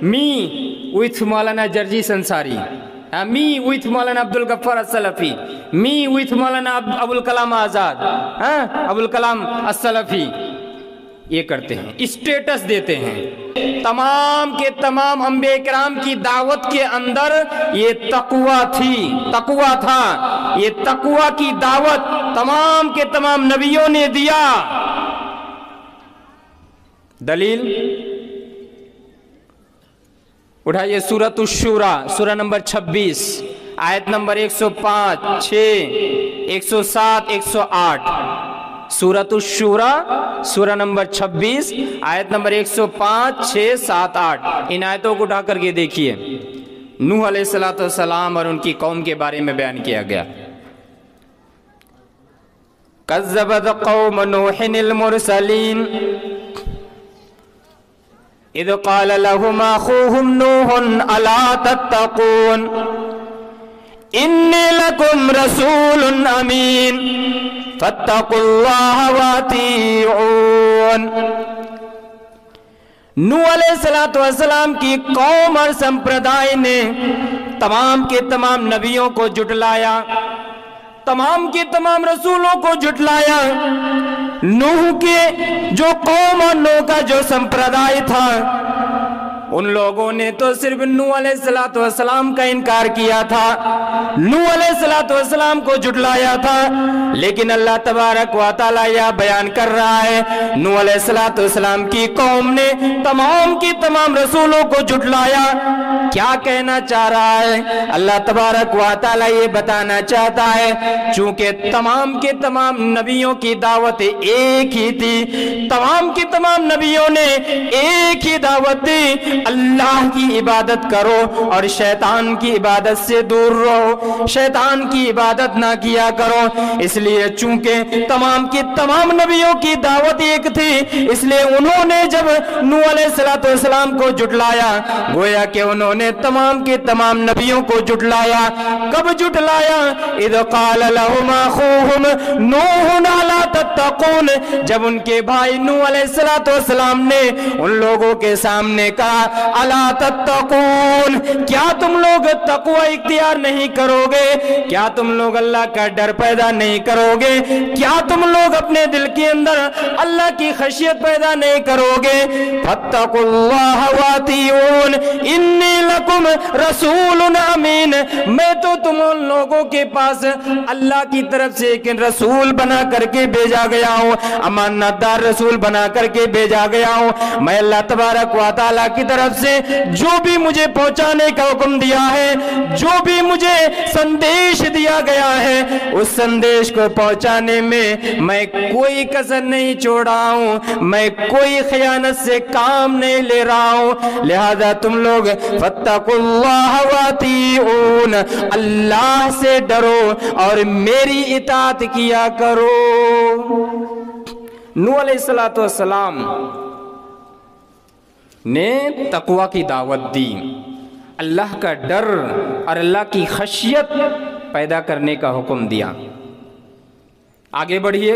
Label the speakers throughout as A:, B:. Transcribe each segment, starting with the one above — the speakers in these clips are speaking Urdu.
A: me with Maulana Jarjis Ansari, me with Maulana Abdul Ghaffar As-Salafi, me with Maulana Abul Kalam Azad, Abul Kalam As-Salafi, یہ کرتے ہیں, اسٹیٹس دیتے ہیں. تمام کے تمام انبیاء کرام کی دعوت کے اندر یہ تقوی تھی, تقوی تھا. یہ تقوی کی دعوت تمام کے تمام نبیوں نے دیا. دلیل اٹھائیے سورۃ الشورى, سورہ نمبر 26, آیت نمبر 105, 6, 107, 108. سورۃ الشورى سورہ نمبر 26 آیت نمبر 105, 6, 7, 8. ان آیتوں کو اٹھا کر کے دیکھیے. نوح علیہ السلام اور ان کی قوم کے بارے میں بیان کیا گیا. کذبت قوم نوح المرسلین اذ قال لهم اخوهم نوح الا تتقون انی لکم رسول امین فاتقوا اللہ واطیعون. نوح علیہ السلام کی قوم اور سمپردائے نے تمام کے تمام نبیوں کو جھٹلایا, تمام کے تمام رسولوں کو جھٹلایا. نوح کے جو قوم اور نوح کا جو سمپردائے تھا, ان لوگوں نے تو صرف نوح علیہ السلام کا انکار کیا تھا, نوح علیہ السلام کو جھٹلایا تھا. لیکن اللہ تبارک و تعالیٰ یہ بیان کر رہا ہے نوح علیہ السلام کی قوم نے تمام کی تمام رسولوں کو جھٹلایا. کیا کہنا چاہ رہا ہے اللہ تبارک و تعالیٰ؟ یہ بتانا چاہتا ہے چونکہ تمام کے تمام نبیوں کی دعوت ایک ہی تھی, تمام کے تمام نبیوں نے ایک ہی دعوت دی, اللہ کی عبادت کرو اور شیطان کی عبادت سے دور رہو, شیطان کی عبادت نہ کیا کرو. اس لیے چونکہ تمام کی تمام نبیوں کی دعوت ایک تھی, اس لیے انہوں نے جب نوح علیہ السلام کو جھٹلایا, گویا کہ انہوں نے تمام کے تمام نبیوں کو جھٹلایا. کب جھٹلایا؟ اذ قال لهم اخوهم نوح الا تتقون, جب ان کے بھائی نوح علیہ السلام نے ان لوگوں کے سامنے کہا الا تتقون, کیا تم لوگ تقوی اختیار نہیں کرو گے؟ کیا تم لوگ اللہ کا ڈر پیدا نہیں کرو گے؟ کیا تم لوگ اپنے دل کے اندر اللہ کی خشیت پیدا نہیں کرو گے؟ فاتقوا اللہ واطیعون انی لکم رسول امین, میں تو تم ان لوگوں کے پاس اللہ کی طرف سے ایک رسول بنا کر کے بھیجا گیا ہوں, امانت دار رسول بنا کر کے بھیجا گیا ہوں. میں اللہ تبارک و تعالیٰ کی طرف سے جو بھی مجھے پہنچانے کا حکم دیا ہے, جو بھی مجھے سندیش دیا گیا ہے, اس سندیش کو پہنچانے میں کوئی کسر نہیں چھوڑا ہوں, میں کوئی خیانت سے کام نہیں لے رہا ہوں. لہذا تم لوگ فاتقوا اللہ واطیعون, اللہ سے ڈرو اور میری اطاعت کیا کرو. نوح علیہ السلام نے تقوی کی دعوت دی, اللہ کا ڈر اور اللہ کی خشیت پیدا کرنے کا حکم دیا. آگے بڑھیے,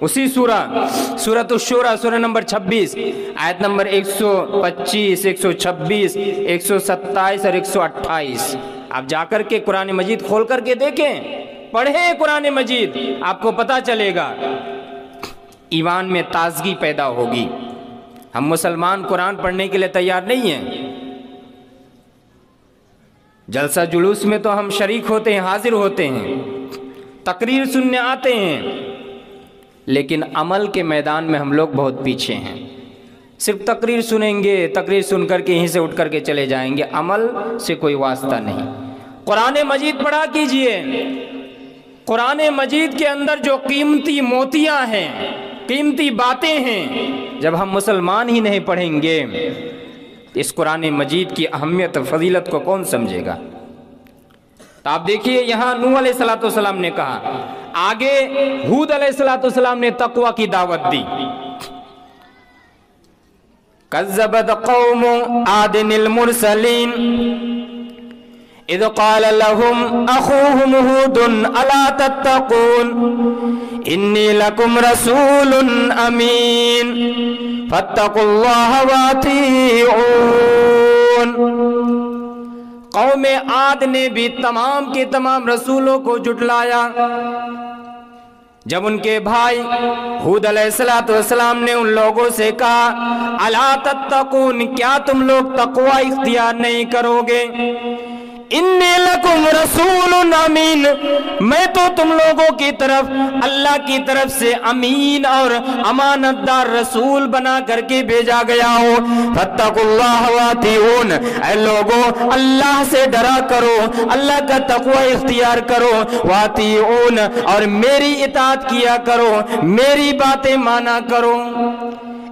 A: اسی سورۃ الشورى سورہ نمبر 26 آیت نمبر 125, 126, 127 اور 128. آپ جا کر کے قرآن مجید کھول کر کے دیکھیں, پڑھیں قرآن مجید, آپ کو پتا چلے گا, ایمان میں تازگی پیدا ہوگی. ہم مسلمان قرآن پڑھنے کے لیے تیار نہیں ہیں, جلسہ جلوس میں تو ہم شریک ہوتے ہیں, حاضر ہوتے ہیں, تقریر سننے آتے ہیں, لیکن عمل کے میدان میں ہم لوگ بہت پیچھے ہیں. صرف تقریر سنیں گے, تقریر سن کر کے یہیں سے اٹھ کر کے چلے جائیں گے, عمل سے کوئی واسطہ نہیں. قرآن مجید پڑھا کیجئے, قرآن مجید کے اندر جو قیمتی موتیاں ہیں, قیمتی باتیں ہیں, جب ہم مسلمان ہی نہیں پڑھیں گے اس قرآن مجید کی اہمیت فضیلت کو کون سمجھے گا؟ تو آپ دیکھیے یہاں نوح علیہ السلام نے کہا, آگے ہود علیہ السلام نے تقوی کی دعوت دی. کذبت قوم عاد المرسلین اذ قال لهم اخوهم ہود الا تتقون انی لکم رسول امین فاتقوا اللہ واطیعون. قوم عاد نے بھی تمام کے تمام رسولوں کو جھٹلایا۔ جب ان کے بھائی ہود علیہ السلام نے ان لوگوں سے کہا الا تتقون، کیا تم لوگ تقوی اختیار نہیں کرو گے؟ انی لکم رسول امین، میں تو تم لوگوں کی طرف اللہ کی طرف سے امین اور امانت دار رسول بنا کر کے بھیجا گیا ہوں۔ فاتقوا اللہ واطیعون، اے لوگوں اللہ سے ڈرا کرو، اللہ کا تقوی اختیار کرو، واطیعون اور میری اطاعت کیا کرو، میری باتیں مانا کرو۔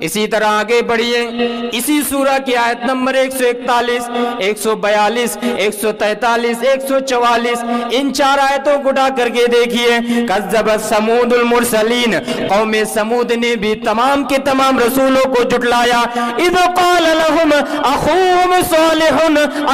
A: اسی طرح آگے بڑھیے، اسی سورہ کی آیت نمبر 141، 142، 143، 144، ان 4 آیتوں کو اٹھا کر کے دیکھیے۔ کذبت ثمود المرسلین، قوم ثمود نے بھی تمام کے تمام رسولوں کو جھٹلایا۔ اذ قال لهم اخوهم صالح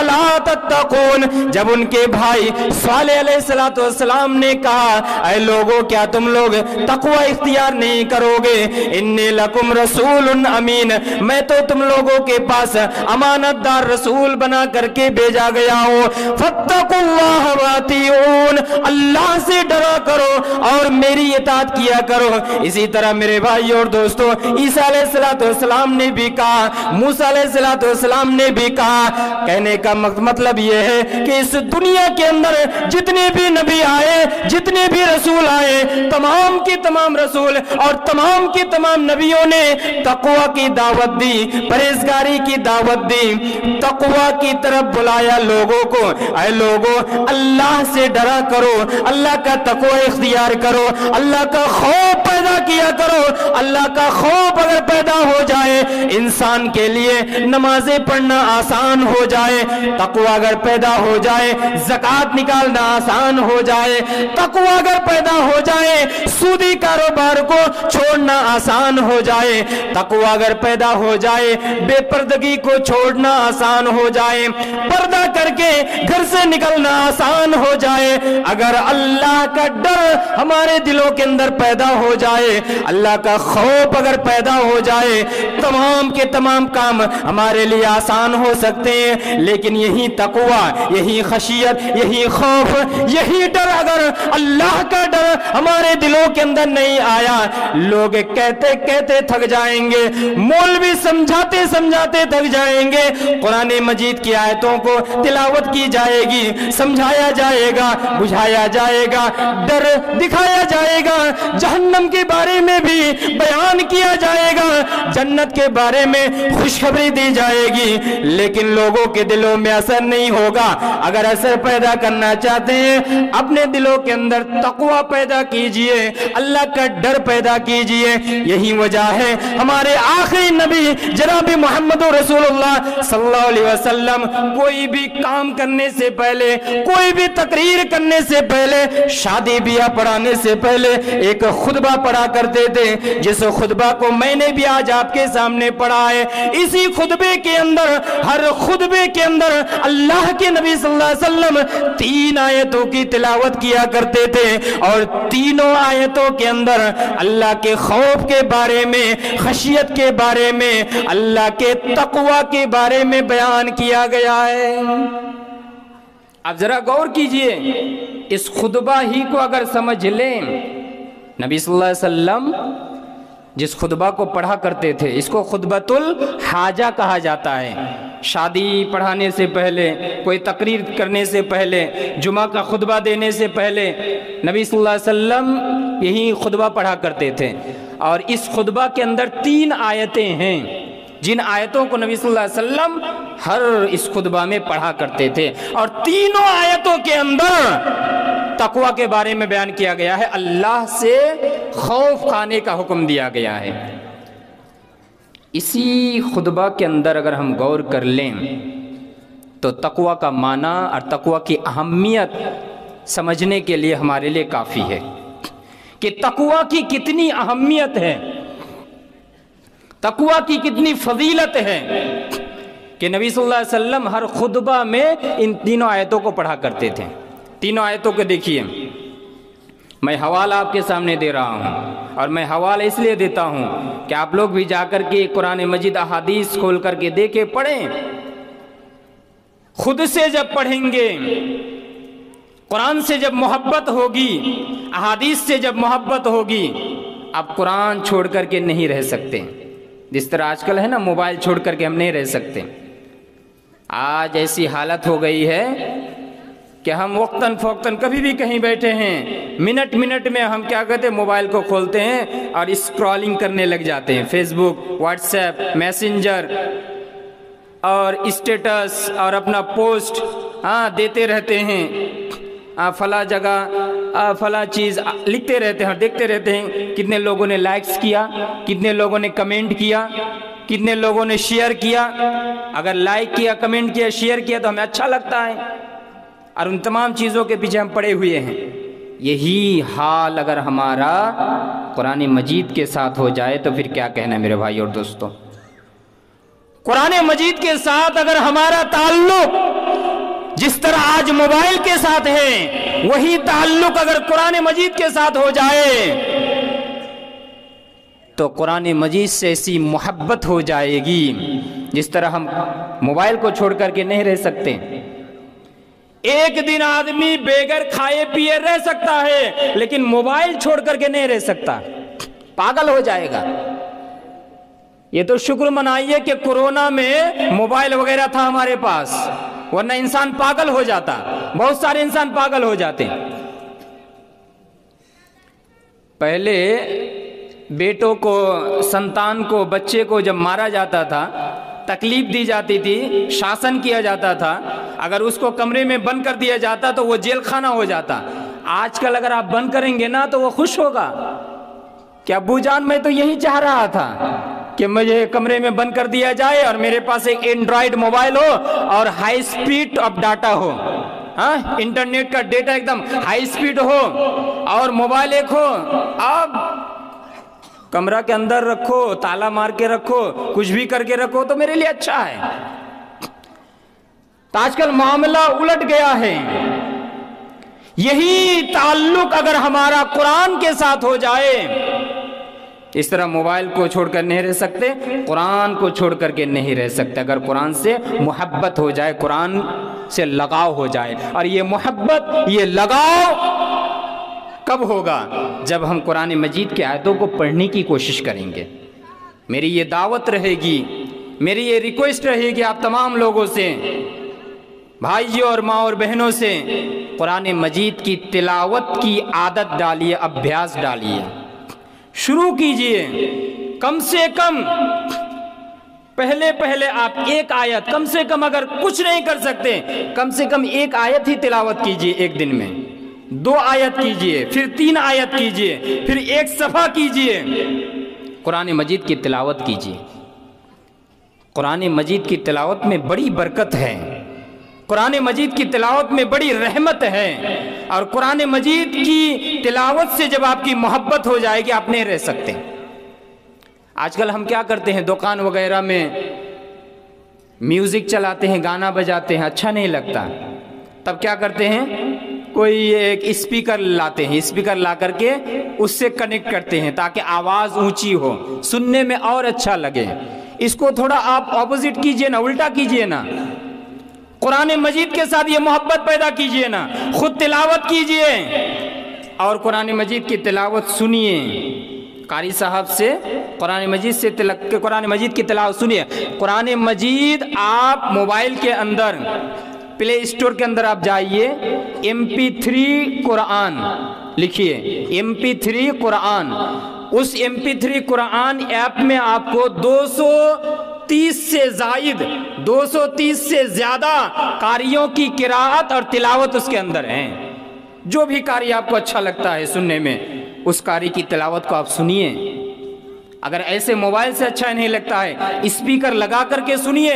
A: الا تتقون، جب ان کے بھائی صالح علیہ السلام نے کہا اے لوگوں کیا تم لوگ تقوی اختیار نہیں کرو گے؟ انی لکم رسول امین، میں تو تم لوگوں کے پاس امانت دار رسول بنا کر کے بھیجا گیا ہوں۔ فاتقوا اللہ واطیعون، اللہ سے ڈرا کرو اور میری اطاعت کیا کرو۔ اسی طرح میرے بھائی اور دوستو، عیسیٰ علیہ السلام نے بھی کہا، موسیٰ علیہ السلام نے بھی کہا۔ کہنے کا مطلب یہ ہے کہ اس دنیا کے اندر جتنے بھی نبی آئے، جتنے بھی رسول آئے، تمام کے تمام رسول اور تمام کے تمام نبیوں نے تقوی کی دعوت دی، پرہیزگاری کی دعوت دی، تقوی کی طرف بلایا لوگوں کو۔ اے لوگوں اللہ سے ڈرا کرو، اللہ کا تقوی اختیار کرو، اللہ کا خوف پیدا کیا کرو۔ اللہ کا خوف اگر پیدا ہو جائے انسان کے لیے نمازیں پڑھنا آسان ہو جائے، تقوی اگر پیدا ہو جائے زکوٰۃ نکالنا آسان ہو جائے، تقوی اگر پیدا ہو جائے سودی کاروبار کو چھوڑنا آسان ہو جائے، تقوی اگر پیدا ہو جائے بے پردگی کو چھوڑنا آسان ہو جائے، پردہ کر کے گھر سے نکلنا آسان ہو جائے۔ اگر اللہ کا ڈر ہمارے دلوں کے اندر پیدا ہو جائے، اللہ کا خوف اگر پیدا ہو جائے، تمام کے تمام کام ہمارے لیے آسان ہو سکتے ہیں۔ لیکن یہی تقوی، یہی خشیت، یہی خوف، یہی ڈر اگر اللہ کا ڈر ہمارے دلوں کے اندر نہیں آیا، لوگ کہتے کہتے تھک جائیں گے، مولوی سمجھاتے سمجھاتے تھک جائیں گے، قرآن مجید کی آیتوں کو تلاوت کی جائے گی، سمجھایا جائے گا، بجھایا جائے گا، ڈر دکھایا جائے گا، جہنم کے بارے میں بھی بیان کیا جائے گا، جنت کے بارے میں خوشخبری دی جائے گی، لیکن لوگوں کے دلوں میں اثر نہیں ہوگا۔ اگر اثر پیدا کرنا چاہتے ہیں اپنے دلوں کے اندر تقوی پیدا کیجئے، اللہ کا ڈر پیدا کیجئے۔ یہی وجہ ہے ہمارے آخری نبی جناب محمد رسول اللہ صلی اللہ علیہ وسلم کوئی بھی کام کرنے سے پہلے، کوئی بھی تقریر کرنے سے پہلے، شادی بیاہ پڑھانے سے پہلے ایک خطبہ پڑھا کرتے تھے، جس خطبہ کو میں نے بھی آج آپ کے سامنے پڑھا ہے۔ اسی خطبے کے اندر، ہر خطبے کے اندر اللہ کے نبی صلی اللہ علیہ وسلم 3 آیتوں کی تلاوت کیا کرتے تھے، اور تینوں آیتوں کے اندر اللہ کے خوف کے بارے میں، خشیت کے بارے میں، اللہ کے تقوی کے بارے میں بیان کیا گیا ہے۔ اب ذرا غور کیجئے، اس خطبہ ہی کو اگر سمجھ لیں، نبی صلی اللہ علیہ وسلم جس خطبہ کو پڑھا کرتے تھے اس کو خطبۃ الحاجہ کہا جاتا ہے۔ شادی پڑھانے سے پہلے، کوئی تقریر کرنے سے پہلے، جمعہ کا خطبہ دینے سے پہلے نبی صلی اللہ علیہ وسلم یہی خطبہ پڑھا کرتے تھے، اور اس خطبہ کے اندر 3 آیتیں ہیں جن آیتوں کو نبی صلی اللہ علیہ وسلم ہر اس خطبہ میں پڑھا کرتے تھے، اور تینوں آیتوں کے اندر تقوی کے بارے میں بیان کیا گیا ہے، اللہ سے خوف کھانے کا حکم دیا گیا ہے۔ اسی خطبہ کے اندر اگر ہم غور کر لیں تو تقوی کا معنی اور تقوی کی اہمیت سمجھنے کے لیے ہمارے لیے کافی ہے کہ تقوی کی کتنی اہمیت ہے، تقوی کی کتنی فضیلت ہے، کہ نبی صلی اللہ علیہ وسلم ہر خطبہ میں ان تینوں آیتوں کو پڑھا کرتے تھے۔ تینوں آیتوں کو دیکھیے، میں حوالہ آپ کے سامنے دے رہا ہوں، اور میں حوالہ اس لیے دیتا ہوں کہ آپ لوگ بھی جا کر کے قرآن مجید احادیث کھول کر کے دیکھیں، پڑھیں۔ خود سے جب پڑھیں گے، قرآن سے جب محبت ہوگی، احادیث سے جب محبت ہوگی، اب قرآن چھوڑ کر کے نہیں رہ سکتے۔ جس طرح آج کل ہے نا، موبائل چھوڑ کر کے ہم نہیں رہ سکتے۔ آج ایسی حالت ہو گئی ہے کہ ہم وقتاً فوقتاً کبھی بھی کہیں بیٹھے ہیں، منٹ منٹ میں ہم کیا کہتے ہیں، موبائل کو کھولتے ہیں اور اسکرولنگ کرنے لگ جاتے ہیں، فیس بک، واٹس ایپ، میسنجر اور اسٹیٹس اور اپنا پوسٹ دیتے رہتے ہیں، فلاں جگہ فلاں چیز لکھتے رہتے ہیں اور دیکھتے رہتے ہیں کتنے لوگوں نے لائکس کیا، کتنے لوگوں نے کمنٹ کیا، کتنے لوگوں نے شیئر کیا۔ اگر لائک کیا، کمنٹ کیا، شیئر کیا تو ہمیں اچھا لگتا ہے، اور ان تمام چیزوں کے پیچھے ہم پڑے ہوئے ہیں۔ یہی حال اگر ہمارا قرآن مجید کے ساتھ ہو جائے تو پھر کیا کہنا ہے میرے بھائی اور دوستوں۔ قرآن مجید کے ساتھ اگر ہمارا تعلق جس طرح آج موبائل کے ساتھ ہے، وہی تعلق اگر قرآن مجید کے ساتھ ہو جائے تو قرآن مجید سے ایسی محبت ہو جائے گی جس طرح ہم موبائل کو چھوڑ کر کے نہیں رہ سکتے۔ ایک دن آدمی بغیر کھائے پیے رہ سکتا ہے، لیکن موبائل چھوڑ کر کے نہیں رہ سکتا، پاگل ہو جائے گا۔ یہ تو شکر منائیے کہ کورونا میں موبائل وغیرہ تھا ہمارے پاس، ورنہ انسان پاگل ہو جاتا، بہت سارے انسان پاگل ہو جاتے ہیں۔ پہلے بیٹوں کو، سنتان کو، بچے کو جب مارا جاتا تھا، تکلیف دی جاتی تھی، شاسن کیا جاتا تھا، اگر اس کو کمرے میں بند کر دیا جاتا تو وہ جیل خانہ ہو جاتا۔ آج کل اگر آپ بند کریں گے نا تو وہ خوش ہوگا کہ ابو جان میں تو یہی چاہ رہا تھا کہ مجھے کمرے میں بند کر دیا جائے اور میرے پاس ایک اینڈرائیڈ موبائل ہو اور high speed of data who, internet کا ڈیٹا ایک دم ہائی سپیڈ ہو اور موبائل ایک ہو۔ اب کمرہ کے اندر رکھو، تالا مار کے رکھو، کچھ بھی کر کے رکھو تو میرے لیے اچھا ہے۔ تو آج کل معاملہ الٹ گیا ہے۔ یہی تعلق اگر ہمارا قرآن کے ساتھ ہو جائے، اس طرح موبائل کو چھوڑ کر نہیں رہ سکتے، قرآن کو چھوڑ کر کے نہیں رہ سکتے۔ اگر قرآن سے محبت ہو جائے، قرآن سے لگاؤ ہو جائے، اور یہ محبت، یہ لگاؤ کب ہوگا؟ جب ہم قرآن مجید کی آیتوں کو پڑھنے کی کوشش کریں گے۔ میری یہ دعوت رہے گی، میری یہ ریکویسٹ رہے گی آپ تمام لوگوں سے، بھائیوں اور ماں اور بہنوں سے، قرآن مجید کی تلاوت کی عادت ڈالیے، ابھیاس ڈالیے، شروع کیجئے۔ کم سے کم پہلے آپ ایک آیت، کم سے کم اگر کچھ نہیں کر سکتے، کم سے کم ایک آیت ہی تلاوت کیجئے ایک دن میں، 2 آیت کیجئے، پھر 3 آیت کیجئے، پھر 1 صفحہ کیجئے، قرآن مجید کی تلاوت کیجئے۔ قرآن مجید کی تلاوت میں بڑی برکت ہے، قرآن مجید کی تلاوت میں بڑی رحمت ہے، اور قرآن مجید کی تلاوت سے جب آپ کی محبت ہو جائے گی آپ نہیں رہ سکتے۔ آج کل ہم کیا کرتے ہیں، دکان وغیرہ میں میوزک چلاتے ہیں، گانا بجاتے ہیں، اچھا نہیں لگتا، تب کیا کرتے ہیں، کوئی ایک اسپیکر لاتے ہیں، اسپیکر لا کر کے اس سے کنیکٹ کرتے ہیں تاکہ آواز اونچی ہو، سننے میں اور اچھا لگے۔ اس کو تھوڑا آپ اپوزٹ کیجئے نا، الٹا کیجئے نا، قرآن مجید کے ساتھ یہ محبت پیدا کیجئے نا، خود تلاوت کیجئے اور قرآن مجید کی تلاوت سنیے، قاری صاحب سے قرآن مجید کی تلاوت سنیے۔ قرآن مجید آپ موبائل کے اندر، پلے اسٹور کے اندر آپ جائیے، MP3 قرآن لکھیے، MP3 قرآن، اس MP3 قرآن ایپ میں آپ کو 230 سے زیادہ قاریوں کی قراءت اور تلاوت اس کے اندر ہیں۔ جو بھی قاری آپ کو اچھا لگتا ہے سننے میں، اس قاری کی تلاوت کو آپ سنیے۔ اگر ایسے موبائل سے اچھا نہیں لگتا ہے، اسپیکر لگا کر کے سنیے۔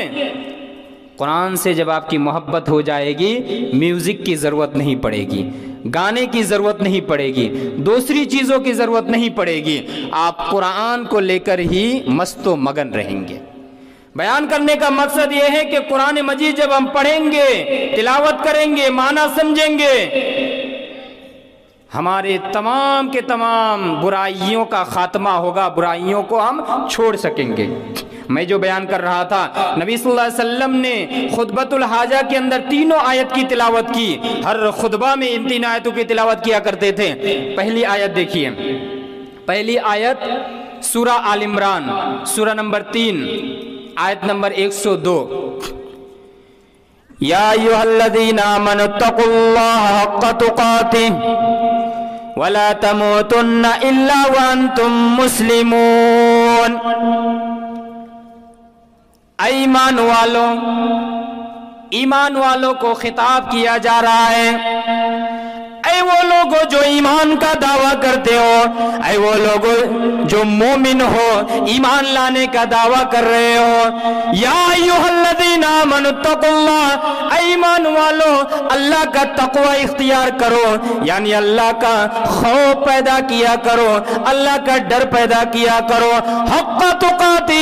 A: قرآن سے جب آپ کی محبت ہو جائے گی، میوزک کی ضرورت نہیں پڑے گی، گانے کی ضرورت نہیں پڑے گی، دوسری چیزوں کی ضرورت نہیں پڑے گی، آپ قرآن کو لے کر ہی مست و مگن رہیں گے۔ بیان کرنے کا مقصد یہ ہے کہ قرآن مجید جب ہم پڑھیں گے، تلاوت کریں گے، معنی سمجھیں گے، ہمارے تمام کے تمام برائیوں کا خاتمہ ہوگا، برائیوں کو ہم چھوڑ سکیں گے۔ میں جو بیان کر رہا تھا، نبی صلی اللہ علیہ وسلم نے خطبۃ الحاجہ کے اندر تینوں آیت کی تلاوت کی، ہر خطبہ میں ان 3 آیتوں کی تلاوت کیا کرتے تھے۔ پہلی آیت دیکھیے، پہلی آیت سورہ آل عمران، سورہ نمبر 3، آیت نمبر 102۔ یا ایھا الذین آمنوا اتقوا اللہ حق تقاتہ ولا تموتن الا وانتم مسلمون۔ ایمان والوں کو خطاب کیا جا رہا ہے، اے وہ لوگوں جو ایمان کا دعویٰ کرتے ہو، اے وہ لوگوں جو مومن ہو، ایمان لانے کا دعویٰ کر رہے ہو، یا ایھا الذین آمنوا اتقوا اللہ، اے ایمان والو اللہ کا تقوی اختیار کرو، یعنی اللہ کا خوف پیدا کیا کرو، اللہ کا ڈر پیدا کیا کرو، حق تقاتہ،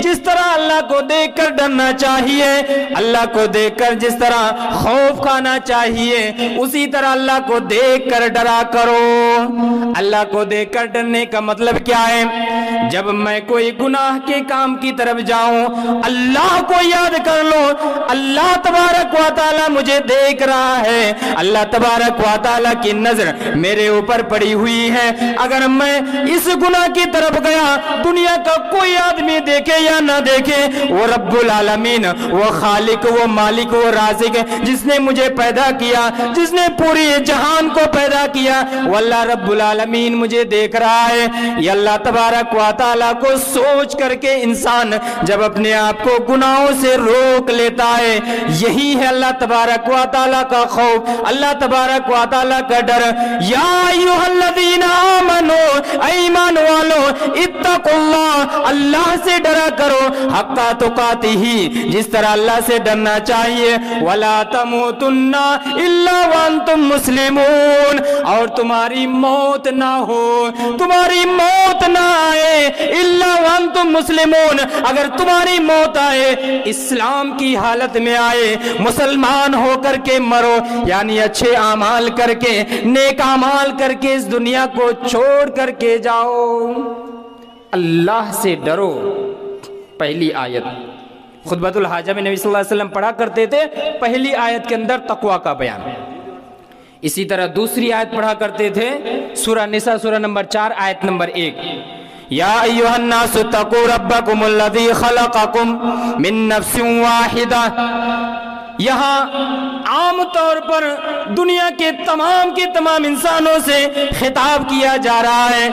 A: جس طرح اللہ کو دیکھ کر ڈرنا چاہیے، اللہ کو دیکھ کر جس طرح خوف کھانا چاہیے، اسی طرح اللہ کو دیکھ کر ڈرا کرو۔ اللہ کو دیکھ کر ڈرنے کا مطلب کیا ہے؟ جب میں کوئی گناہ کے کام کی طرف جاؤں، اللہ کو یاد کر لو، اللہ تبارک و تعالی مجھے دیکھ رہا ہے، اللہ تبارک و تعالی کی نظر میرے اوپر پڑی ہوئی ہے۔ اگر میں اس گناہ کی طرف گیا، دنیا کا کوئی آدمی دیکھے یا نہ دیکھے، وہ رب العالمین، وہ خالق، وہ مالک، وہ رازق، جس نے مجھے پیدا کیا، جس نے پوری جہان کو پیدا کیا، وہ اللہ رب العالمین مجھے دیکھ رہا ہے۔ یہ اللہ تبارک و تعالیٰ کو سوچ کر کے انسان جب اپنے آپ کو گناہوں سے روک لیتا ہے، یہی ہے اللہ تبارک و تعالیٰ کا خوف، اللہ تبارک و تعالیٰ کا ڈر۔ یا ایھا الذین آمنوا، ایمان والو، اتقوا اللہ، اللہ سے ڈرا کرو، حق تقاتہ، جس طرح اللہ سے ڈرنا چاہیے، ولا تموتن الا وانتم مسلمون، اور تمہاری موت نہ ہو، تمہاری موت نہ آئے، الا وانتم مسلمون، اگر تمہاری موت آئے اسلام کی حالت میں آئے، مسلمان ہو کر کے مرو، یعنی اچھے اعمال کر کے، نیک اعمال کر کے اس دنیا کو چھوڑ کر کے جاؤ، اللہ سے ڈرو۔ پہلی آیت خطبۃ الحاجہ میں نبی صلی اللہ علیہ وسلم پڑھا کرتے تھے، پہلی آیت کے اندر تقوی کا بیان۔ اسی طرح دوسری آیت پڑھا کرتے تھے سورہ نساء، سورہ نمبر 4، آیت نمبر 1۔ یا ایھا الناس اتقوا ربکم الذی خلقکم من نفس واحدہ۔ یہاں عام طور پر دنیا کے تمام انسانوں سے خطاب کیا جا رہا ہے،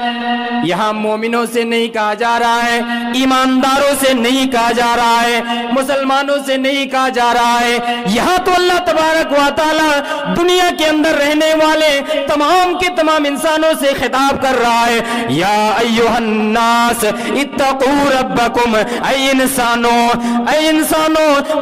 A: یہاں مومنوں سے نہیں کہا جا رہا ہے، ایمانداروں سے نہیں کہا جا رہا ہے، مسلمانوں سے نہیں کہا جا رہا ہے، یہاں تو اللہ تبارک و تعالی دنیا کے اندر رہنے والے تمام کے تمام انسانوں سے خطاب کر رہا ہے۔ یا ایھا الناس اتقوا ربکم، اے انسانوں،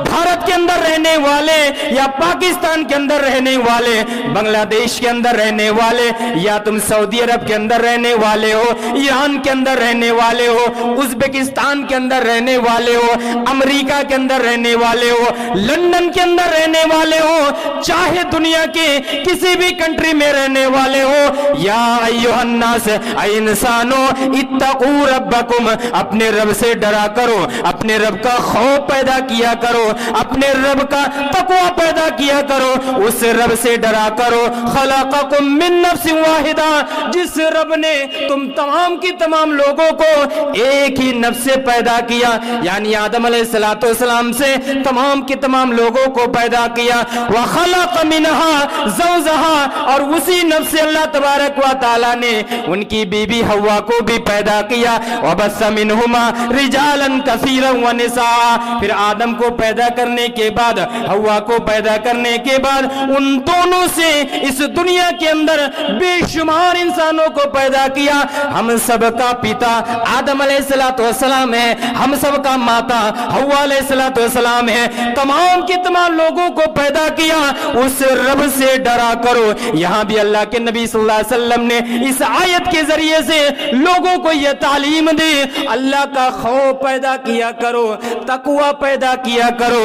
A: بھارت کے اندر رہنے والے یا پاکستان کے اندر رہنے والے، بنگلہ دیش کے اندر رہنے والے، یا تم سعودی عرب کے اندر رہنے والے ہو، ایران کے اندر رہنے والے ہو، ازبکستان کے اندر رہنے والے ہو، امریکہ کے اندر رہنے والے ہو، لندن کے اندر رہنے والے ہو، چاہے دنیا کے کسی بھی کنٹری میں رہنے والے ہو، یا ایھا الناس، اے انسانوں، اتقوا ربکم، اپنے رب سے ڈرا کرو، اپنے رب کا خوف پیدا کیا کرو، اپنے رب کا تقوی پیدا کیا کرو، اس رب سے ڈرا کرو، خلقکم من نفس واحدہ، جس رب نے تم تمام کی تمام لوگوں کو ایک ہی نفس سے پیدا کیا، یعنی آدم علیہ السلام سے تمام کی تمام لوگوں کو پیدا کیا، وخلق منها زوجها، اور اسی نفس سے اللہ تبارک و تعالی نے ان کی بیوی حوا کو بھی پیدا کیا، وبث منهما رجالا كثيرا ونساء، پھر آدم کو پیدا کرنے کے بعد، حوا کو پیدا کرنے کے بعد، ان دونوں سے اس دنیا کے اندر بے شمار انسانوں کو پیدا کیا۔ ہم سب کا پتا آدم علیہ السلام ہے، ہم سب کا ماتا حوا علیہ السلام ہے، تمام کے تمام لوگوں کو پیدا کیا، اس رب سے ڈرا کرو۔ یہاں بھی اللہ کے نبی صلی اللہ علیہ وسلم نے اس آیت کے ذریعے سے لوگوں کو یہ تعلیم دی، اللہ کا خوف پیدا کیا کرو، تقوی پیدا کیا کرو۔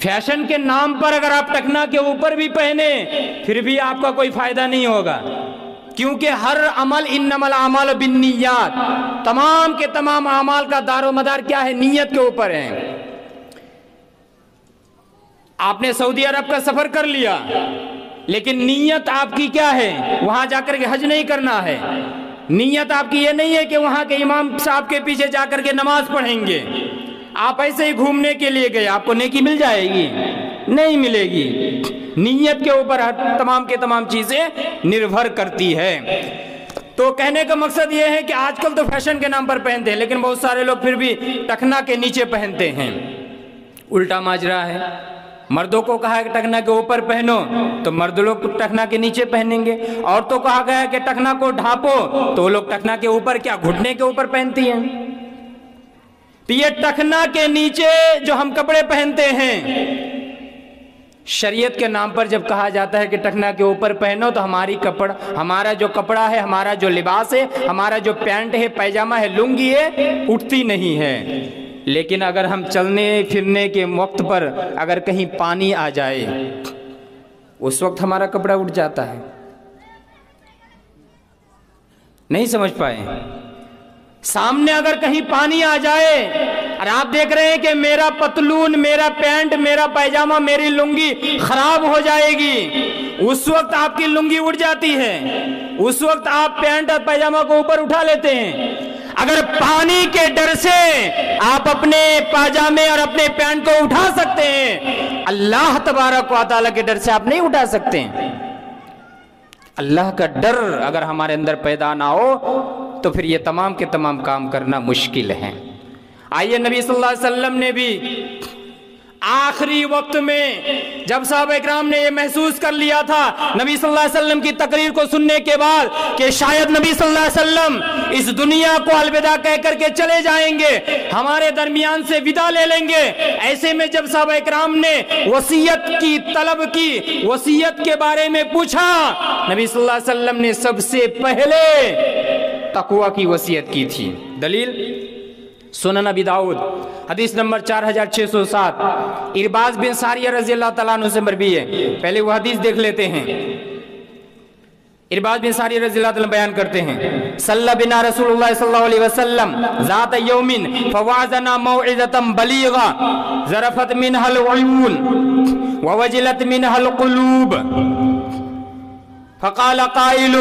A: فیشن کے نام پر اگر آپ ٹکنا کے اوپر بھی پہنے پھر بھی آپ کا کوئی فائدہ نہیں ہوگا، کیونکہ ہر عمل انما الاعمال بالنیات، تمام کے تمام اعمال کا دار و مدار کیا ہے؟ نیت کے اوپر ہے. آپ نے سعودی عرب کا سفر کر لیا لیکن نیت آپ کی کیا ہے؟ وہاں جا کر کے حج نہیں کرنا ہے. نیت آپ کی یہ نہیں ہے کہ وہاں کے امام صاحب کے پیچھے جا کر کے نماز پڑھیں گے. آپ ایسے ہی گھومنے کے لیے گئے، آپ کو نیکی مل جائے گی؟ نہیں ملے گی. نیت کے اوپر تمام کے تمام چیزیں نربھر کرتی ہے. تو کہنے کا مقصد یہ ہے کہ آج کل تو فیشن کے نام پر پہنتے ہیں لیکن بہت سارے لوگ پھر بھی ٹخنا کے نیچے پہنتے ہیں. الٹا ماجرا ہے. مردوں کو کہا ہے کہ ٹخنا کے اوپر پہنو تو مرد لوگ ٹخنا کے نیچے پہنیں گے. عورتوں کو کہا گیا ہے کہ ٹخنا کو ڈھانپو تو وہ لوگ ٹخنا کے اوپر کیا گھٹنے کے اوپر پہنتی ہیں. تو یہ ٹخنا کے نیچے جو ہم کپڑے پہنتے ہیں، شریعت کے نام پر جب کہا جاتا ہے کہ ٹخنا کے اوپر پہنو تو ہمارا جو کپڑا ہے، ہمارا جو لباس ہے، ہمارا جو پینٹ ہے، پیجامہ ہے، لنگی ہے، اٹھتی نہیں ہے. لیکن اگر ہم چلنے پھرنے کے وقت پر اگر کہیں پانی آ جائے اس وقت ہمارا کپڑا اٹھ جاتا ہے. نہیں سمجھ پائے؟ سامنے اگر کہیں پانی آ جائے اور آپ دیکھ رہے ہیں کہ میرا پتلون، میرا پینٹ، میرا پیجامہ، میری لنگی خراب ہو جائے گی، اس وقت آپ کی لنگی اڑ جاتی ہے، اس وقت آپ پینٹ اور پیجامہ کو اوپر اٹھا لیتے ہیں. اگر پانی کے ڈر سے آپ اپنے پاجامے اور اپنے پینٹ کو اٹھا سکتے ہیں، اللہ تبارک و تعالیٰ کے ڈر سے آپ نہیں اٹھا سکتے. اللہ کا ڈر اگر ہمارے اندر پیدا نہ ہو تو پھر یہ تمام کے تمام کام کرنا مشکل ہے. آئیے نبی صلی اللہ علیہ وسلم نے بھی آخری وقت میں جب صحابہ اکرام نے یہ محسوس کر لیا تھا نبی صلی اللہ علیہ وسلم کی تقریر کو سننے کے بعد کہ شاید نبی صلی اللہ علیہ وسلم اس دنیا کو الوداع کہہ کر کے چلے جائیں گے، ہمارے درمیان سے ودا لے لیں گے، ایسے میں جب صحابہ اکرام نے وصیت کی طلب کی، وصیت کے بارے میں پوچھا، نبی صلی اللہ علیہ وسلم نے سب سے پہلے تقوی کی وصیت کی تھی. دلیل سنن ابی داؤد حدیث نمبر 4607 ارباز بن ساریہ رضی اللہ تعالیٰ عنہ سے مروی ہے. پہلے وہ حدیث دیکھ لیتے ہیں. ارباز بن ساریہ رضی اللہ تعالیٰ بیان کرتے ہیں، صلی بنا رسول اللہ صلی اللہ علیہ وسلم ذات یوم فوعظنا موعظۃ بلیغہ ذرفت منها العیون ووجلت منها القلوب فقال قائل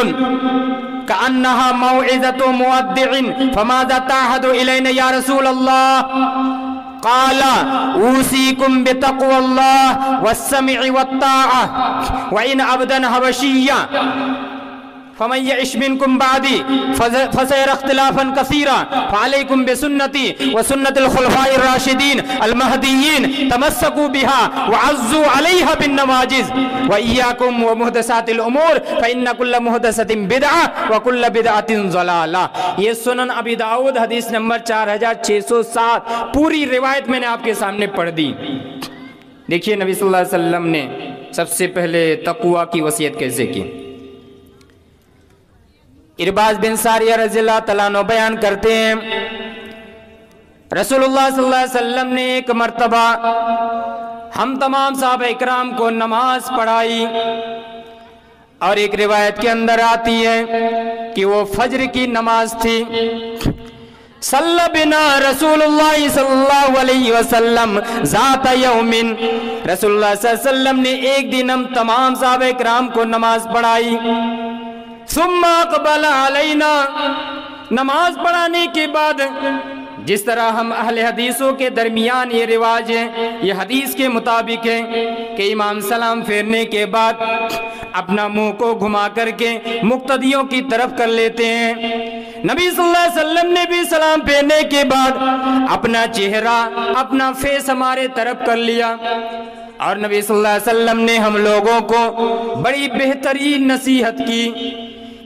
A: كأنها موعظة مودع فماذا تعهد إلينا يا رسول الله؟ قال أوصيكم بتقوى الله والسمع والطاعة وإن عبدا حبشيا فمن يعش منكم بعدي فسيرى اختلافا كثيرا فعليكم بسنتي وسنة الخلفاء الراشدين المهديين تمسكوا بها وعزوا عليها بالنواجذ وإياكم ومحدثات الأمور فإن كل محدثة بدعة وكل بدعة ضلالة. یہ سنن ابی داؤد حدیث نمبر 4607 پوری روایت میں نے آپ کے سامنے پڑھ دی. دیکھیے نبی صلی اللہ علیہ وسلم نے سب سے پہلے تقوی کی وصیت کیسے کی. ارباز بن ساریہ رضی اللہ تعالیٰ عنہ بیان کرتے ہیں، رسول اللہ صلی اللہ علیہ وسلم نے ایک مرتبہ ہم تمام صحابہ اکرام کو نماز پڑھائی، اور ایک روایت کے اندر آتی ہے کہ وہ فجر کی نماز تھی. صلی بنا رسول اللہ صلی اللہ علیہ وسلم ذات یوم، رسول اللہ صلی اللہ علیہ وسلم نے ایک دن ہم تمام صحابہ اکرام کو نماز پڑھائی. ثم اقبل علینا، نماز پڑھانے کے بعد جس طرح ہم اہل حدیثوں کے درمیان یہ رواج ہے، یہ حدیث کے مطابق ہے کہ امام سلام پھیرنے کے بعد اپنا منہ کو گھما کر کے مقتدیوں کی طرف کر لیتے ہیں. نبی صلی اللہ علیہ وسلم نے بھی سلام پھیرنے کے بعد اپنا چہرہ، اپنا فیس ہمارے طرف کر لیا، اور نبی صلی اللہ علیہ وسلم نے ہم لوگوں کو بڑی بہترین نصیحت کی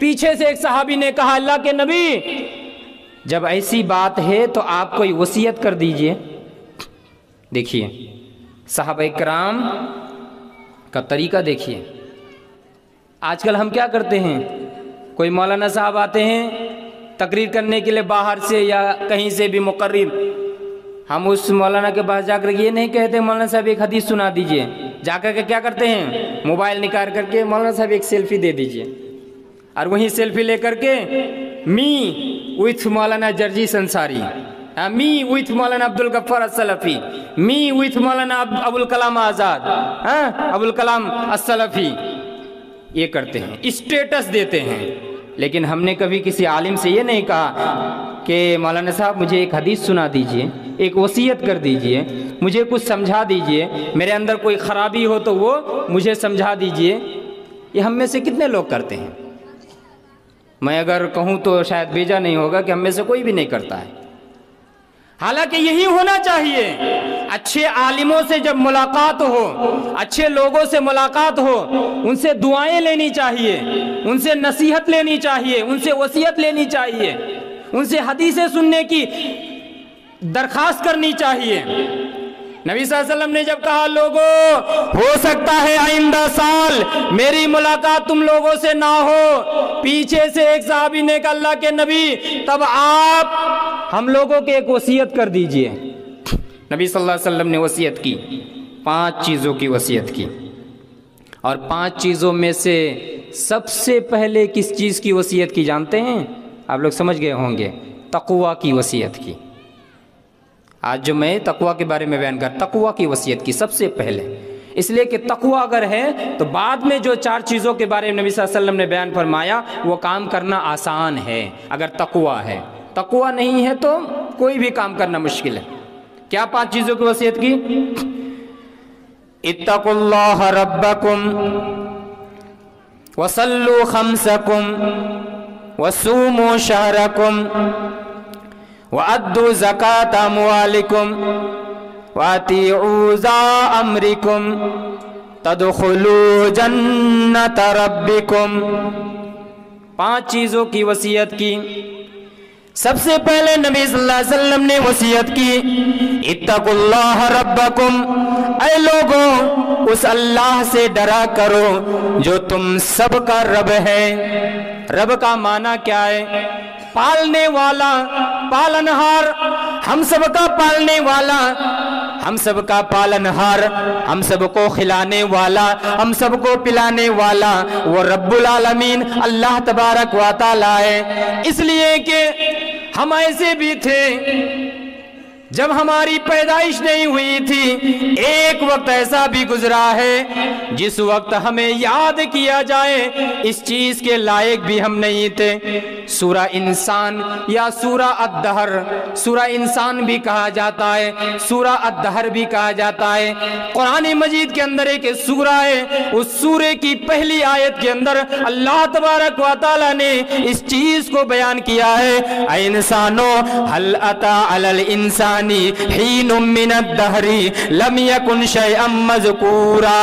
A: پیچھے سے ایک صحابی نے کہا اللہ کے نبی جب ایسی بات ہے تو آپ کوئی وصیت کر دیجئے۔ دیکھیے صحابہ کرام کا طریقہ دیکھیے۔ آج کل ہم کیا کرتے ہیں، کوئی مولانا صاحب آتے ہیں تقریر کرنے کے لیے باہر سے یا کہیں سے بھی مقرر، ہم اس مولانا کے پاس جا کر یہ نہیں کہتے مولانا صاحب ایک حدیث سنا دیجئے، جا کر کے کیا کرتے ہیں موبائل نکال کر کے مولانا صاحب ایک سیلفی دے دیجئے، اور وہیں سیلفی لے کر کے me with Maulana جرجیس Ansari, me with Maulana Abdul Ghaffar السلفی، me with مولانا ابو الکلام آزاد، ابو الکلام السلفی، یہ کرتے ہیں، اسٹیٹس دیتے ہیں۔ لیکن ہم نے کبھی کسی عالم سے یہ نہیں کہا کہ مولانا صاحب مجھے ایک حدیث سنا دیجئے، ایک وصیت کر دیجئے، مجھے کچھ سمجھا دیجئے، میرے اندر کوئی خرابی ہو تو وہ مجھے سمجھا دیجئے۔ یہ ہم میں سے کتنے لوگ کرتے ہیں؟ میں اگر کہوں تو شاید بیجا نہیں ہوگا کہ ہم میں سے کوئی بھی نہیں کرتا ہے۔ حالانکہ یہی ہونا چاہیے، اچھے عالموں سے جب ملاقات ہو، اچھے لوگوں سے ملاقات ہو، ان سے دعائیں لینی چاہیے، ان سے نصیحت لینی چاہیے، ان سے وصیت لینی چاہیے، ان سے حدیثیں سننے کی درخواست کرنی چاہیے۔ نبی صلی اللہ علیہ وسلم نے جب کہا لوگوں ہو سکتا ہے آئندہ سال میری ملاقات تم لوگوں سے نہ ہو، پیچھے سے ایک صحابی نے کہا اللہ کے نبی تب آپ ہم لوگوں کے ایک وصیت کر دیجئے۔ نبی صلی اللہ علیہ وسلم نے وصیت کی، 5 چیزوں کی وصیت کی، اور 5 چیزوں میں سے سب سے پہلے کس چیز کی وصیت کی جانتے ہیں؟ آپ لوگ سمجھ گئے ہوں گے، تقوی کی وصیت کی۔ آج جو میں تقوی کے بارے میں بیان کر، تقوی کی وصیت کی سب سے پہلے، اس لیے کہ تقوی اگر ہے تو بعد میں جو 4 چیزوں کے بارے میں نبی صلی اللہ علیہ وسلم نے بیان فرمایا وہ کام کرنا آسان ہے اگر تقوی ہے۔ تقوی نہیں ہے تو کوئی بھی کام کرنا مشکل ہے۔ کیا 5 چیزوں کی وصیت کی؟ اتقوا اللہ ربکم وصلوا خمسکم وصوموا شہرکم وَأَدُّوا زَكَاةَ أَمْوَالِكُمْ وَأَطِيعُوا ذَا أَمْرِكُمْ تَدْخُلُوا جَنَّةَ رَبِّكُمْ۔ 5 چیزوں کی وصیت کی۔ سب سے پہلے نبی صلی اللہ علیہ وسلم نے وصیت کی اتقوا اللہ ربکم، اے لوگوں اس اللہ سے ڈرا کرو جو تم سب کا رب ہے۔ رب کا معنی کیا ہے؟ پالنے والا، پالنہار، ہم سب کا پالنے والا، ہم سب کا پالنہار، ہم سب کو کھلانے والا، ہم سب کو پلانے والا وہ رب العالمین اللہ تبارک و تعالی ہے۔ اس لیے کہ ہم ایسے بھی تھے جب ہماری پیدائش نہیں ہوئی تھی، ایک وقت ایسا بھی گزرا ہے جس وقت ہمیں یاد کیا جائے اس چیز کے لائق بھی ہم نہیں تھے۔ سورہ انسان یا سورہ الدہر، سورہ انسان بھی کہا جاتا ہے، سورہ الدہر بھی کہا جاتا ہے۔ قرآن مجید کے اندر ایک سورہ ہے، اس سورے کی پہلی آیت کے اندر اللہ تبارک و تعالی نے اس چیز کو بیان کیا ہے، اے انسانو هل اتى على الانسان حین من الدہر لم یکن شیئا مذکورا۔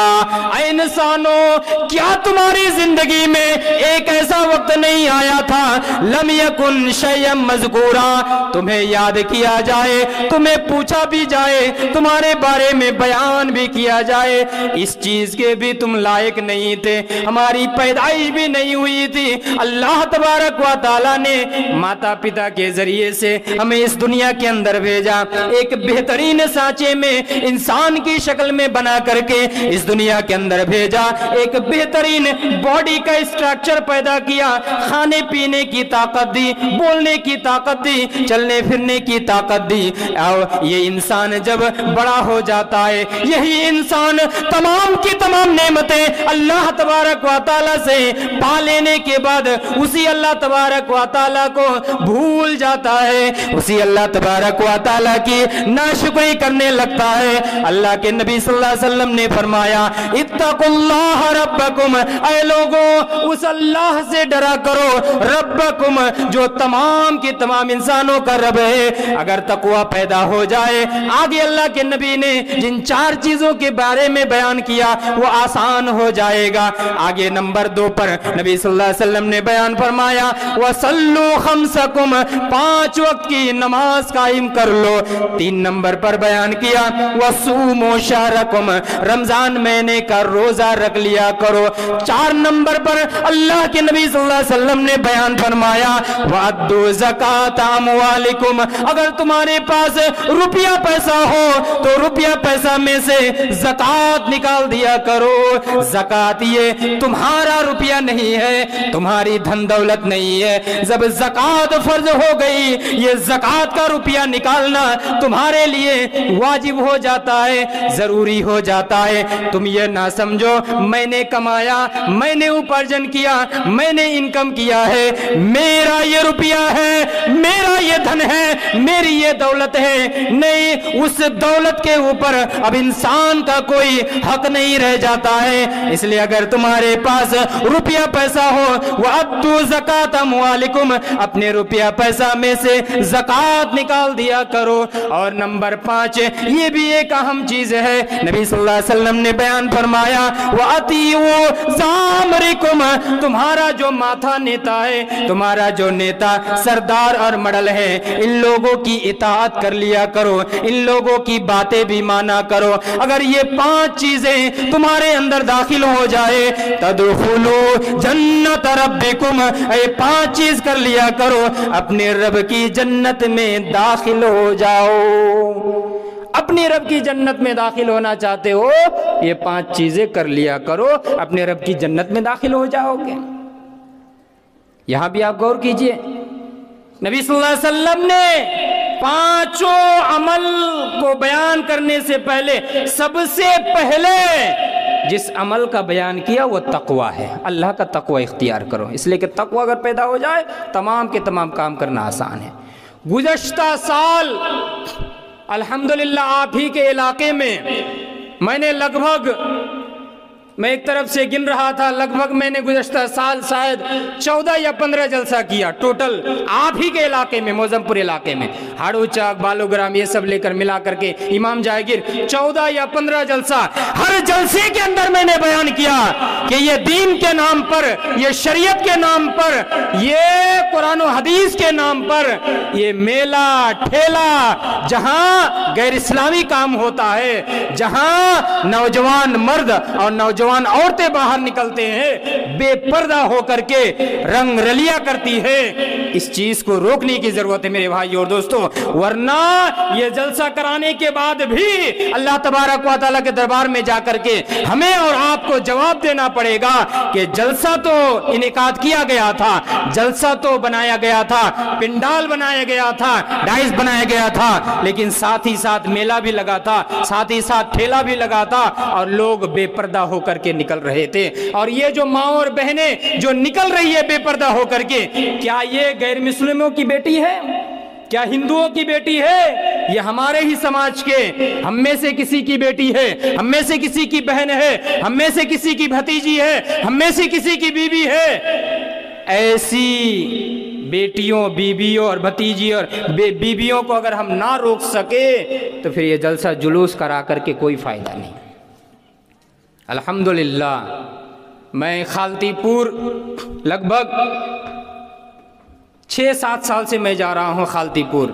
A: اے انسانو کیا تمہاری زندگی میں ایک ایسا وقت نہیں آیا تھا لم یکن شیئا مذکورا، تمہیں یاد کیا جائے، تمہیں پوچھا بھی جائے، تمہارے بارے میں بیان بھی کیا جائے، اس چیز کے بھی تم لائق نہیں تھے، ہماری پیدائش بھی نہیں ہوئی تھی۔ اللہ تبارک و تعالی نے ماتا پتا کے ذریعے سے ہمیں اس دنیا کے اندر بھیجا، ایک بہترین سانچے میں انسان کی شکل میں بنا کر کے اس دنیا کے اندر بھیجا، ایک بہترین باڈی کا اسٹرکچر پیدا کیا، کھانے پینے کی طاقت دی، بولنے کی طاقت دی، چلنے پھرنے کی طاقت دی۔ اور یہ انسان جب بڑا ہو جاتا ہے، یہی انسان تمام کی تمام نعمتیں اللہ تبارک و تعالی سے پا لینے کے بعد اسی اللہ تبارک و تعالی کو بھول جاتا ہے، اسی اللہ تبارک و تعالی اللہ کی ناشکری کرنے لگتا ہے۔ اللہ کے نبی صلی اللہ علیہ وسلم نے فرمایا اتقوا اللہ ربکم، اے لوگوں اس اللہ سے ڈرا کرو، ربکم جو تمام کی تمام انسانوں کا رب ہے۔ اگر تقوی پیدا ہو جائے، آگے اللہ کے نبی نے جن 4 چیزوں کے بارے میں بیان کیا وہ آسان ہو جائے گا۔ آگے نمبر 2 پر نبی صلی اللہ علیہ وسلم نے بیان فرمایا وَصَلُّوا خَمْسَكُمْ، 5 وقت کی نماز قائم کر لو۔ 3 نمبر پر بیان کیا وَصُومُوا شَهْرَكُمْ، رمضان مہینے کا روزہ رکھ لیا کرو۔ 4 نمبر پر اللہ کے نبی صلی اللہ علیہ وسلم نے بیان فرمایا وَأَدُّوا زَكَاةَ أَمْوَالِكُمْ، اگر تمہارے پاس روپیہ پیسہ ہو تو روپیہ پیسہ میں سے زکوٰۃ نکال دیا کرو۔ زکوٰۃ یہ تمہارا روپیہ نہیں ہے، تمہاری دھن دولت نہیں ہے۔ جب زکوٰۃ فرض ہو گئی، یہ زکوٰۃ کا روپیہ نکالنا تمہارے لیے واجب ہو جاتا ہے، ضروری ہو جاتا ہے۔ تم یہ نہ سمجھو میں نے کمایا، میں نے اپارجن کیا، میں نے انکم کیا ہے، میرا یہ روپیہ ہے، میرا یہ دھن ہے، میری یہ دولت ہے۔ نہیں، اس دولت کے اوپر اب انسان کا کوئی حق نہیں رہ جاتا ہے۔ اس لیے اگر تمہارے پاس روپیہ پیسہ ہو وَأَدُّوا زَكَاةَ أَمْوَالِكُمْ، اپنے روپیہ پیسہ میں سے زکوٰۃ نکال دیا کرو۔ اور نمبر 5 یہ بھی ایک اہم چیز ہے، نبی صلی اللہ علیہ وسلم نے بیان فرمایا وَأَطِيعُوا زَامِرَكُمْ، تمہارا جو ماتھا نیتا ہے، تمہارا جو نیتا سردار اور مڈل ہے، ان لوگوں کی اطاعت کر لیا کرو، ان لوگوں کی باتیں بھی مانا کرو۔ اگر یہ 5 چیزیں تمہارے اندر داخل ہو جائے تدخلوا جنت ربکم، اے 5 چیز کر لیا کرو، اپنے رب کی جنت میں داخل ہو جاؤ۔ اپنے رب کی جنت میں داخل ہونا چاہتے ہو، یہ 5 چیزیں کر لیا کرو، اپنے رب کی جنت میں داخل ہو جاؤ گے۔ یہاں بھی آپ غور کیجئے، نبی صلی اللہ علیہ وسلم نے 5 عمل کو بیان کرنے سے پہلے سب سے پہلے جس عمل کا بیان کیا وہ تقوی ہے۔ اللہ کا تقوی اختیار کرو، اس لیے کہ تقوی اگر پیدا ہو جائے تمام کے تمام کام کرنا آسان ہے۔ گزشتہ سال الحمدللہ آپ ہی کے علاقے میں نے لگ بھگ، میں ایک طرف سے گن رہا تھا، لگ بھگ میں نے گزشتہ سال شاید 14 یا 15 جلسہ کیا ٹوٹل آپ ہی کے علاقے میں، موزم پور علاقے میں، ہاڑو چاک، بالو گرام، یہ سب لے کر ملا کر کے امام جائگیر 14 یا 15 جلسہ۔ ہر جلسے کے اندر میں نے بیان کیا کہ یہ دین کے نام پر، یہ شریعت کے نام پر، یہ قرآن و حدیث کے نام پر یہ میلہ ٹھیلا جہاں غیر اسلامی کام ہوتا ہے، جہاں نوجوان مرد اور نوجوان عورتیں باہر نکلتے ہیں بے پردہ ہو کر کے رنگ رلیا کرتی ہے، اس چیز کو روکنے کی ضرورت ہے میرے بھائی اور دوستو۔ ورنہ یہ جلسہ کرانے کے بعد بھی اللہ تبارک و تعالیٰ کے دربار میں جا کر کے ہمیں اور آپ کو جواب دینا پڑے گا کہ جلسہ تو انعقاد کیا گیا تھا، جلسہ تو بنایا گیا تھا، پنڈال بنایا گیا تھا، ڈائس بنایا گیا تھا، لیکن ساتھ ہی ساتھ میلہ بھی لگا تھا، ساتھ ہی ساتھ ٹھیلا بھی لگا تھا، اور لوگ بے پردہ ہو کر کے نکل رہے تھے۔ اور یہ جو ماں اور بہنیں جو نکل رہی ہے بے پردہ ہو کر کے، کیا یہ غیر مسلموں کی بیٹی ہے؟ کیا ہندوؤں کی بیٹی ہے؟ یہ ہمارے ہی سماج کے ہم میں سے کسی کی بیٹی ہے، ہم میں سے کسی کی بہن ہے، ہم میں سے کسی کی بھتیجی ہے، ہم میں سے کسی کی بیوی ہے۔ ایسی بیٹیوں، بیویوں اور بھتیجی اور بیویوں کو اگر ہم نہ روک سکے تو پھر یہ جلسہ جلوس کرا کر کے کوئی فائدہ نہیں۔ الحمدللہ میں خالتی پور لگ بھگ 6-7 سال سے میں جا رہا ہوں خالتی پور۔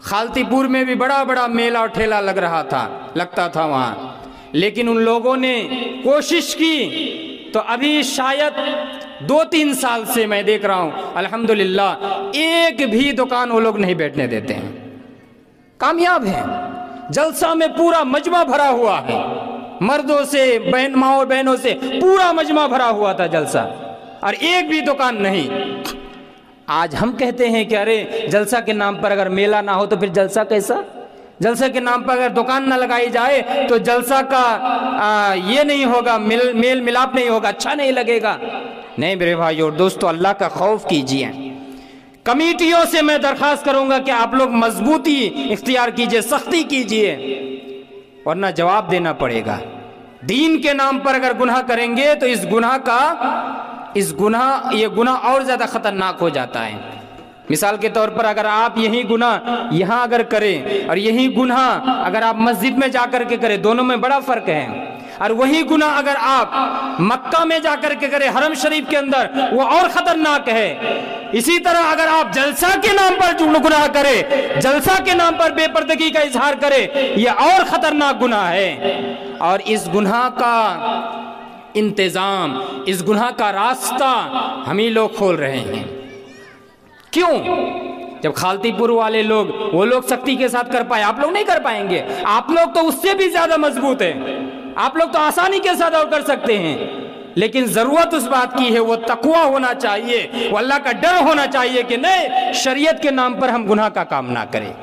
A: خالتی پور میں بھی بڑا بڑا میلہ اور ٹھیلا لگتا تھا وہاں، لیکن ان لوگوں نے کوشش کی تو ابھی شاید 2-3 سال سے میں دیکھ رہا ہوں الحمدللہ ایک بھی دکان وہ لوگ نہیں بیٹھنے دیتے ہیں۔ کامیاب ہیں، جلسہ میں پورا مجمع بھرا ہوا ہے، مردوں سے، ماں اور بہنوں سے پورا مجمع بھرا ہوا تھا جلسہ، اور ایک بھی دکان نہیں۔ آج ہم کہتے ہیں کہ ارے جلسہ کے نام پر اگر میلہ نہ ہو تو پھر جلسہ کیسا؟ جلسہ کے نام پر اگر دکان نہ لگائی جائے تو جلسہ کا یہ نہیں ہوگا، میل ملاپ نہیں ہوگا، اچھا نہیں لگے گا۔ نہیں میرے بھائی اور دوستو، اللہ کا خوف کیجئے، کمیٹیوں سے میں درخواست کروں گا کہ آپ لوگ مضبوطی اختیار کیجئے، سختی کیجئے، ورنہ جواب دینا پڑے گا۔ دین کے نام پر اگر گناہ کریں گے تو یہ گناہ اور زیادہ خطرناک ہو جاتا ہے۔ مثال کے طور پر اگر آپ یہی گناہ یہاں اگر کریں اور یہی گناہ اگر آپ مسجد میں جا کر کے کریں، دونوں میں بڑا فرق ہے۔ اور وہی گناہ اگر آپ مکہ میں جا کر کے کریں، حرم شریف کے اندر، وہ اور خطرناک ہے۔ اسی طرح اگر آپ جلسہ کے نام پر گناہ کریں، جلسہ کے نام پر بے پردگی کا اظہار کریں، یہ اور خطرناک گناہ ہے۔ اور اس گناہ کا انتظام، اس گناہ کا راستہ ہم ہی لوگ کھول رہے ہیں۔ کیوں؟ جب خالتی پور والے لوگ، وہ لوگ سختی کے ساتھ کر پائے، آپ لوگ نہیں کر پائیں گے۔ آپ لوگ تو اس سے بھی زیادہ مضبوط ہیں، آپ لوگ تو آسانی کے ساتھ اور کر سکتے ہیں، لیکن ضرورت اس بات کی ہے، وہ تقوی ہونا چاہیے، وہ اللہ کا ڈر ہونا چاہیے کہ نہیں، شریعت کے نام پر ہم گناہ کا کام نہ کریں۔